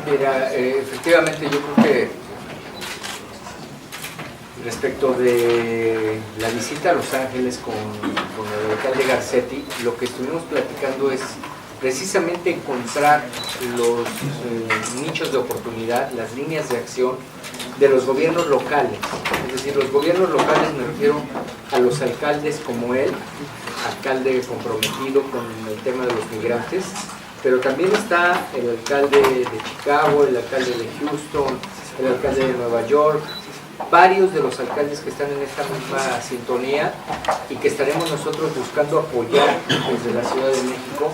Mira, efectivamente yo creo que respecto de la visita a Los Ángeles con el alcalde Garcetti, lo que estuvimos platicando es precisamente encontrar los nichos de oportunidad, las líneas de acción de los gobiernos locales. Es decir, los gobiernos locales, me refiero a los alcaldes como él, alcalde comprometido con el tema de los migrantes, pero también está el alcalde de Chicago, el alcalde de Houston, el alcalde de Nueva York, varios de los alcaldes que están en esta misma sintonía y que estaremos nosotros buscando apoyar desde la Ciudad de México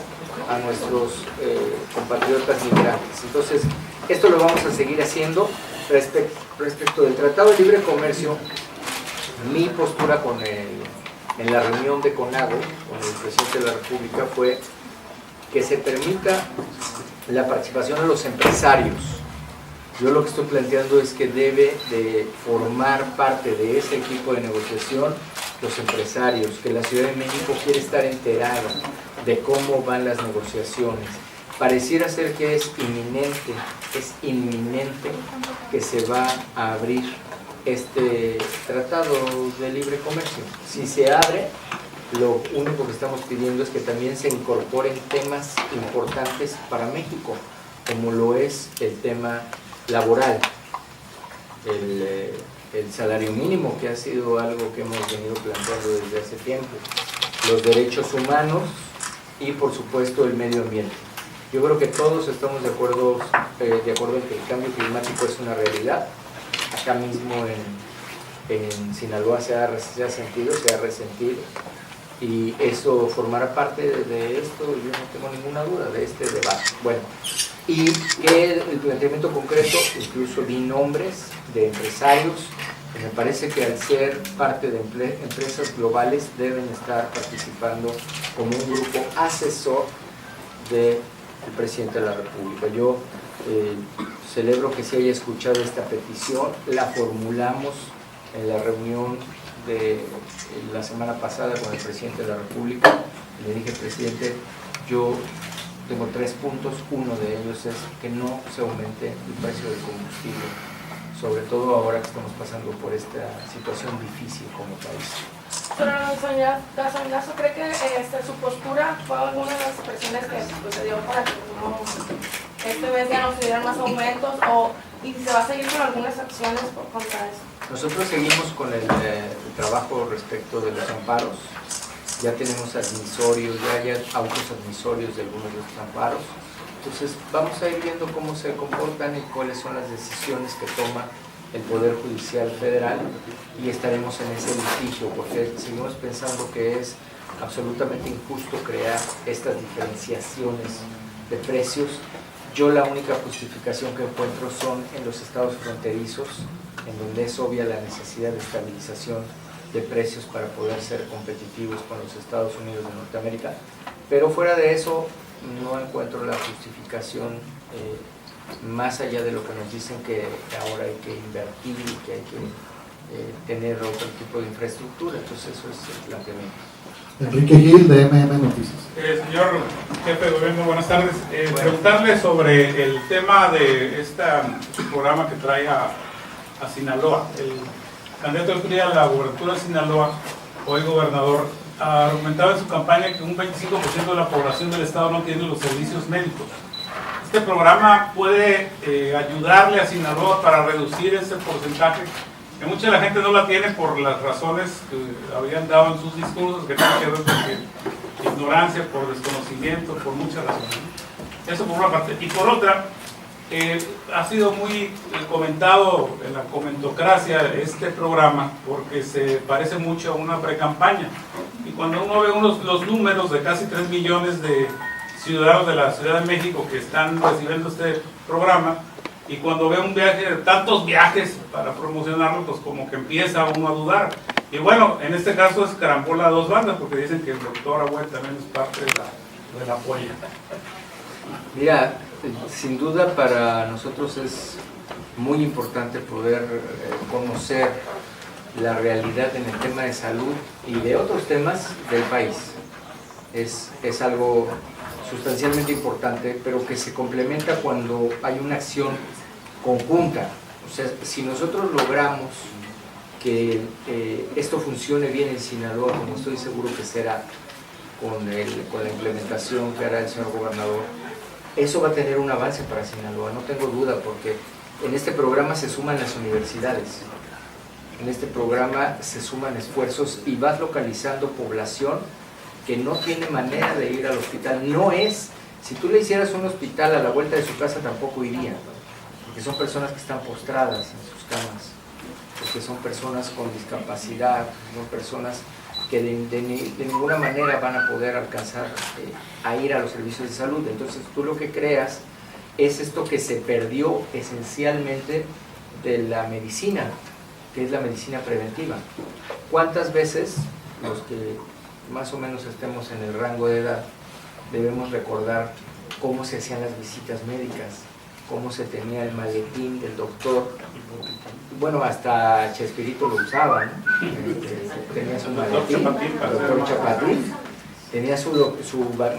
a nuestros compatriotas migrantes. Entonces, esto lo vamos a seguir haciendo. Respecto del Tratado de Libre Comercio, mi postura en la reunión de CONAGO con el presidente de la República fue que se permita la participación de los empresarios. Yo lo que estoy planteando es que debe de formar parte de ese equipo de negociación los empresarios, que la Ciudad de México quiere estar enterada de cómo van las negociaciones. Pareciera ser que es inminente que se va a abrir este tratado de libre comercio. Si se abre, lo único que estamos pidiendo es que también se incorporen temas importantes para México, como lo es el tema laboral, el salario mínimo, que ha sido algo que hemos venido planteando desde hace tiempo, los derechos humanos y por supuesto el medio ambiente. Yo creo que todos estamos de acuerdo en que el cambio climático es una realidad. Acá mismo en Sinaloa se ha sentido, se ha resentido, y eso formará parte de esto, yo no tengo ninguna duda, de este debate. Bueno, y que el planteamiento concreto, incluso di nombres de empresarios, que me parece que al ser parte de empresas globales deben estar participando como un grupo asesor del presidente de la República. Yo celebro que se haya escuchado esta petición, la formulamos en la reunión de la semana pasada con el presidente de la República. Le dije, presidente, yo tengo 3 puntos. Uno de ellos es que no se aumente el precio del combustible, sobre todo ahora que estamos pasando por esta situación difícil como país. Pero señor Gasonazo, ¿cree que su postura fue alguna de las expresiones que se dio para que este mes ya no se dieran más aumentos, y se va a seguir con algunas acciones contra eso? Nosotros seguimos con el trabajo respecto de los amparos. Ya tenemos admisorios, ya hay autos admisorios de algunos de los amparos. Entonces vamos a ir viendo cómo se comportan y cuáles son las decisiones que toma el Poder Judicial Federal, y estaremos en ese litigio, porque seguimos pensando que es absolutamente injusto crear estas diferenciaciones de precios. Yo la única justificación que encuentro son en los estados fronterizos, en donde es obvia la necesidad de estabilización de precios para poder ser competitivos con los Estados Unidos de Norteamérica, pero fuera de eso no encuentro la justificación más allá de lo que nos dicen que ahora hay que invertir y que hay que tener otro tipo de infraestructura. Entonces eso es el planteamiento. Enrique Gil, de Noticias. Señor jefe de gobierno, buenas tardes. Preguntarle sobre el tema de este programa que trae a Sinaloa. El candidato del PRI a la gubernatura de Sinaloa, hoy gobernador, argumentaba en su campaña que un 25% de la población del estado no tiene los servicios médicos. Este programa puede ayudarle a Sinaloa para reducir ese porcentaje, que mucha de la gente no la tiene por las razones que habían dado en sus discursos, que tienen que ver con ignorancia, por desconocimiento, por muchas razones. Eso por una parte. Y por otra, ha sido muy comentado en la comentocracia este programa, porque se parece mucho a una precampaña. Y cuando uno ve los números de casi 3 millones de ciudadanos de la Ciudad de México que están recibiendo este programa, y cuando ve un viaje, tantos viajes para promocionarlo, pues como que empieza uno a dudar. Y bueno, en este caso es carambola a 2 bandas, porque dicen que el doctor Agüed también es parte de la apoyo. Mira, sin duda para nosotros es muy importante poder conocer la realidad en el tema de salud y de otros temas del país. Es algo sustancialmente importante, pero que se complementa cuando hay una acción conjunta. O sea, si nosotros logramos que esto funcione bien en Sinaloa, como estoy seguro que será con la implementación que hará el señor gobernador, eso va a tener un avance para Sinaloa, no tengo duda, porque en este programa se suman las universidades, en este programa se suman esfuerzos y vas localizando población que no tiene manera de ir al hospital. No es, si tú le hicieras un hospital a la vuelta de su casa tampoco iría, porque son personas que están postradas en sus camas, porque son personas con discapacidad, son personas que de ninguna manera van a poder alcanzar a ir a los servicios de salud. Entonces tú lo que creas es esto que se perdió esencialmente de la medicina, que es la medicina preventiva. ¿Cuántas veces los que más o menos estemos en el rango de edad debemos recordar cómo se hacían las visitas médicas, cómo se tenía el maletín del doctor? Bueno, hasta Chespirito lo usaba, ¿no? Tenía su maletín, el doctor Chapatín tenía su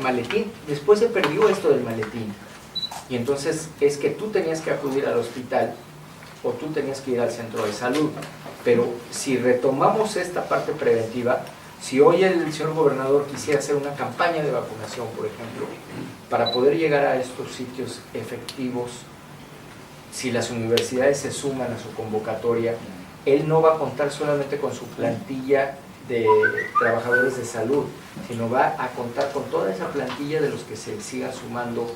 maletín. Después se perdió esto del maletín, y entonces es que tú tenías que acudir al hospital o tú tenías que ir al centro de salud. Pero si retomamos esta parte preventiva, si hoy el señor gobernador quisiera hacer una campaña de vacunación, por ejemplo, para poder llegar a estos sitios efectivos, si las universidades se suman a su convocatoria, él no va a contar solamente con su plantilla de trabajadores de salud, sino va a contar con toda esa plantilla de los que se sigan sumando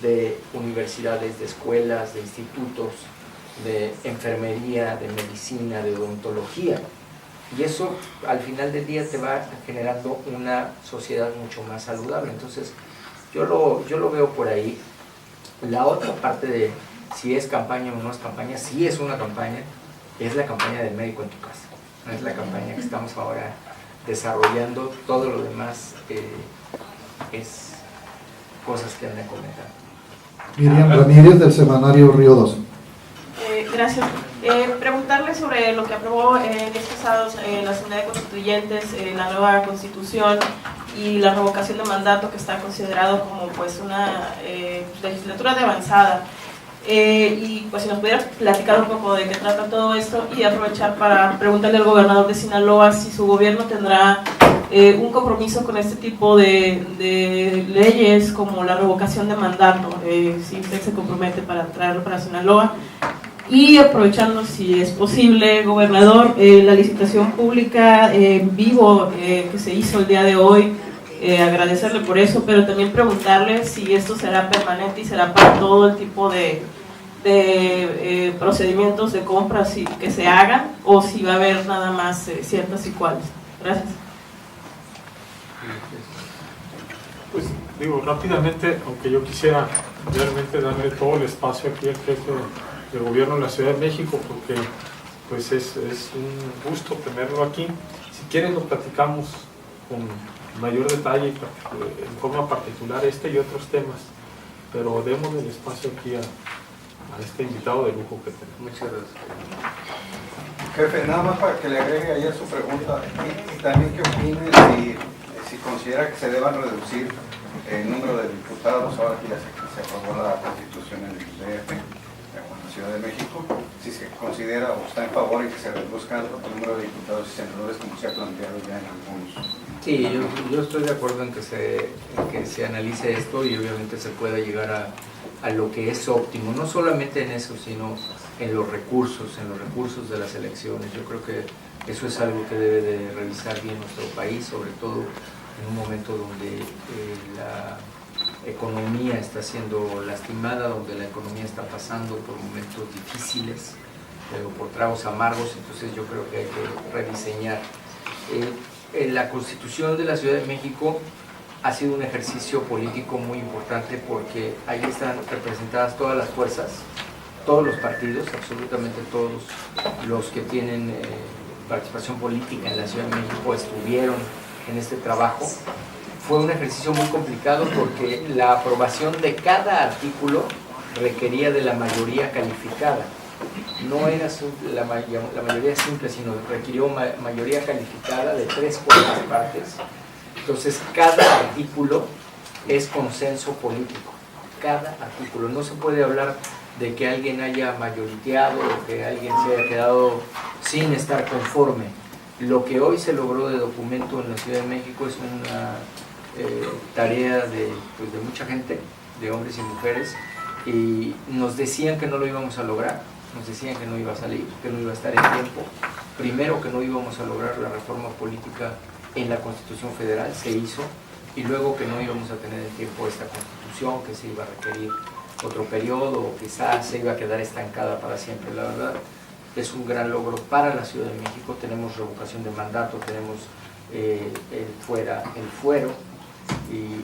de universidades, de escuelas, de institutos, de enfermería, de medicina, de odontología. Y eso al final del día te va generando una sociedad mucho más saludable. Entonces yo lo veo por ahí. La otra parte de si es campaña o no es campaña, si es una campaña, es la campaña del médico en tu casa. No es la campaña que estamos ahora desarrollando. Todo lo demás es cosas que han de comentar. Miriam Ramírez, del semanario Río 12. Gracias. Preguntarle sobre lo que aprobó días pasados la Asamblea de Constituyentes, la nueva Constitución y la revocación de mandato, que está considerado como pues una legislatura de avanzada. Y pues si nos pudiera platicar un poco de qué trata todo esto, y aprovechar para preguntarle al gobernador de Sinaloa si su gobierno tendrá un compromiso con este tipo de leyes como la revocación de mandato, si usted se compromete para traerlo para Sinaloa. Y aprovechando, si es posible, gobernador, la licitación pública en vivo que se hizo el día de hoy, agradecerle por eso, pero también preguntarle si esto será permanente y será para todo el tipo de procedimientos de compras que se hagan, o si va a haber nada más ciertas y cuáles. Gracias. Pues digo, rápidamente, aunque yo quisiera realmente darle todo el espacio aquí al jefe del gobierno de la Ciudad de México, porque pues es un gusto tenerlo aquí. Si quieren lo platicamos con mayor detalle, en forma particular, y otros temas, pero demos el espacio aquí a este invitado de lujo que tenemos. Muchas gracias. Jefe, nada más para que le agregue ahí a su pregunta, y también que opine si considera que se deban reducir el número de diputados, ahora que ya se aprobó la Constitución en el DF, en la Ciudad de México, si se considera o está en favor de que se reduzca el número de diputados y senadores como se ha planteado ya en algunos. Sí, yo estoy de acuerdo en que se analice esto y obviamente se pueda llegar a lo que es óptimo, no solamente en eso, sino en los recursos de las elecciones. Yo creo que eso es algo que debe de revisar bien nuestro país, sobre todo en un momento donde la economía está siendo lastimada, donde la economía está pasando por momentos difíciles, pero por tragos amargos. Entonces yo creo que hay que rediseñar. La Constitución de la Ciudad de México ha sido un ejercicio político muy importante, porque ahí están representadas todas las fuerzas, todos los partidos, absolutamente todos los que tienen participación política en la Ciudad de México estuvieron en este trabajo. Fue un ejercicio muy complicado porque la aprobación de cada artículo requería de la mayoría calificada. No era la mayoría simple, sino requirió mayoría calificada de 3/4 partes. Entonces cada artículo es consenso político. Cada artículo, no se puede hablar de que alguien haya mayoriteado o que alguien se haya quedado sin estar conforme. Lo que hoy se logró de documento en la Ciudad de México es una tarea de mucha gente, de hombres y mujeres, y nos decían que no lo íbamos a lograr, nos decían que no iba a salir, que no iba a estar en tiempo. Primero, que no íbamos a lograr la reforma política en la Constitución Federal, se hizo, y luego que no íbamos a tener en tiempo esta Constitución, que se iba a requerir otro periodo, o quizás se iba a quedar estancada para siempre. La verdad, es un gran logro para la Ciudad de México. Tenemos revocación de mandato, tenemos el fuero, y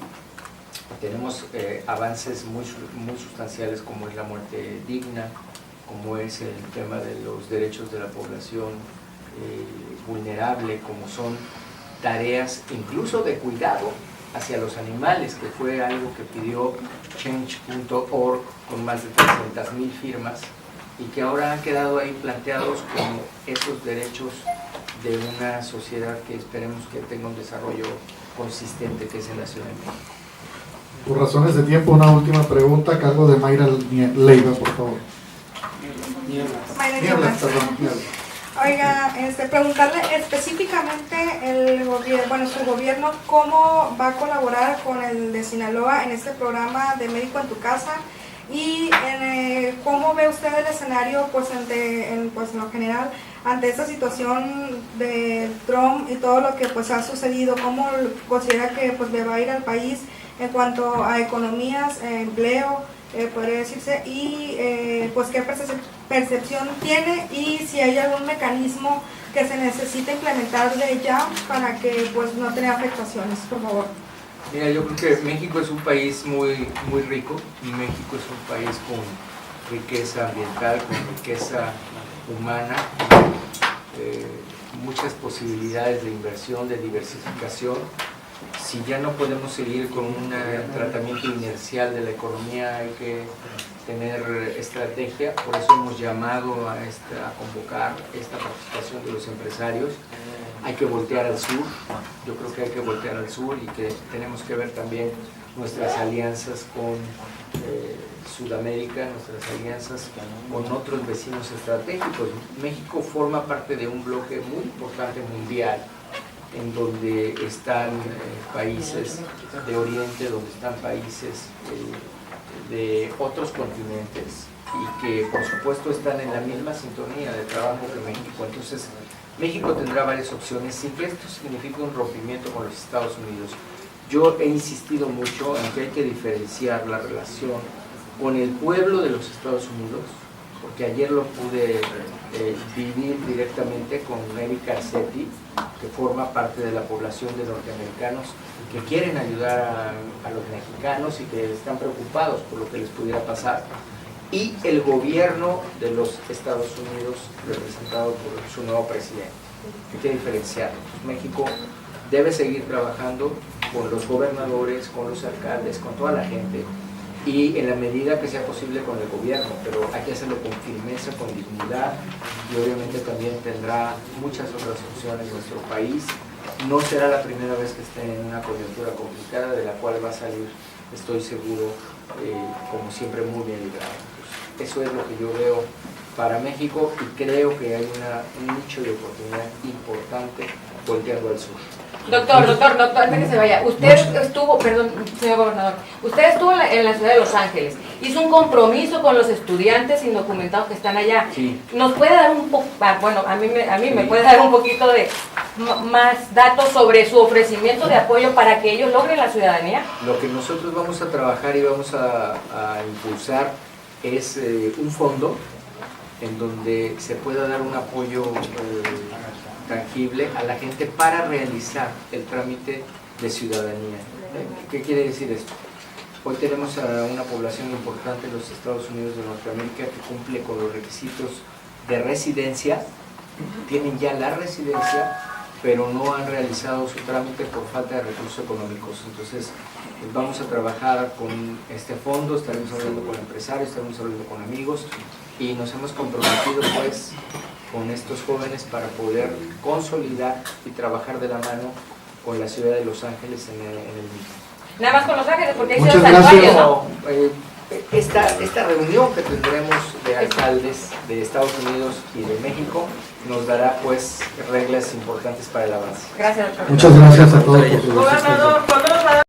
tenemos avances muy sustanciales, como es la muerte digna, como es el tema de los derechos de la población vulnerable, como son tareas incluso de cuidado hacia los animales, que fue algo que pidió Change.org con más de 300,000 firmas, y que ahora han quedado ahí planteados como esos derechos de una sociedad que esperemos que tenga un desarrollo consistente, que es en la Ciudad de México. Por razones de tiempo, una última pregunta a cargo de Mayra Leiva, por favor. Mayra Niebla, Niebla. perdón, Niebla. Oiga, preguntarle específicamente su gobierno cómo va a colaborar con el de Sinaloa en este programa de Médico en tu Casa, y cómo ve usted el escenario en lo general ante esta situación de Trump y todo lo que pues ha sucedido. ¿Cómo considera que pues le va a ir al país en cuanto a economías, empleo, podría decirse, y pues qué percepción tiene, y si hay algún mecanismo que se necesita implementar de ya para que pues no tenga afectaciones, por favor? Mira, yo creo que México es un país muy rico, y México es un país con riqueza ambiental, con riqueza humana, muchas posibilidades de inversión, de diversificación. Si ya no podemos seguir con un tratamiento inercial de la economía, hay que tener estrategia. Por eso hemos llamado a convocar esta participación de los empresarios. Hay que voltear al sur, yo creo que hay que voltear al sur, y que tenemos que ver también nuestras alianzas con Sudamérica, nuestras alianzas con otros vecinos estratégicos. México forma parte de un bloque muy importante mundial, en donde están países de Oriente, donde están países de otros continentes, y que por supuesto están en la misma sintonía de trabajo que México. Entonces México tendrá varias opciones, sin que esto signifique un rompimiento con los Estados Unidos. Yo he insistido mucho en que hay que diferenciar la relación con el pueblo de los Estados Unidos, porque ayer lo pude vivir directamente con Eric Garcetti, que forma parte de la población de norteamericanos que quieren ayudar a los mexicanos y que están preocupados por lo que les pudiera pasar, y el gobierno de los Estados Unidos, representado por su nuevo presidente. Hay que diferenciarlo. México debe seguir trabajando con los gobernadores, con los alcaldes, con toda la gente, y en la medida que sea posible con el gobierno, pero hay que hacerlo con firmeza, con dignidad, y obviamente también tendrá muchas otras opciones nuestro país. No será la primera vez que esté en una coyuntura complicada, de la cual va a salir, estoy seguro, como siempre, muy bien librado. Pues eso es lo que yo veo para México, y creo que hay un nicho de oportunidad importante volteando al sur. Doctor, antes que se vaya, usted estuvo, perdón, señor gobernador, usted estuvo en la ciudad de Los Ángeles, hizo un compromiso con los estudiantes indocumentados que están allá. Sí. ¿Nos puede dar un poco, bueno, a mí me puede dar un poquito de más datos sobre su ofrecimiento de apoyo para que ellos logren la ciudadanía? Lo que nosotros vamos a trabajar y vamos a impulsar es un fondo en donde se pueda dar un apoyo tangible a la gente para realizar el trámite de ciudadanía. ¿Qué quiere decir esto? Hoy tenemos a una población importante en los Estados Unidos de Norteamérica que cumple con los requisitos de residencia, tienen ya la residencia, pero no han realizado su trámite por falta de recursos económicos. Entonces vamos a trabajar con este fondo, estaremos hablando con empresarios, estaremos hablando con amigos, y nos hemos comprometido pues con estos jóvenes para poder consolidar y trabajar de la mano con la ciudad de Los Ángeles en el mismo. Nada más con Los Ángeles, porque hay Muchas ciudades santuarios, gracias. ¿no? Esta reunión que tendremos de alcaldes de Estados Unidos y de México nos dará pues reglas importantes para el avance. Gracias, doctor. Muchas gracias a todos por su Gobernador,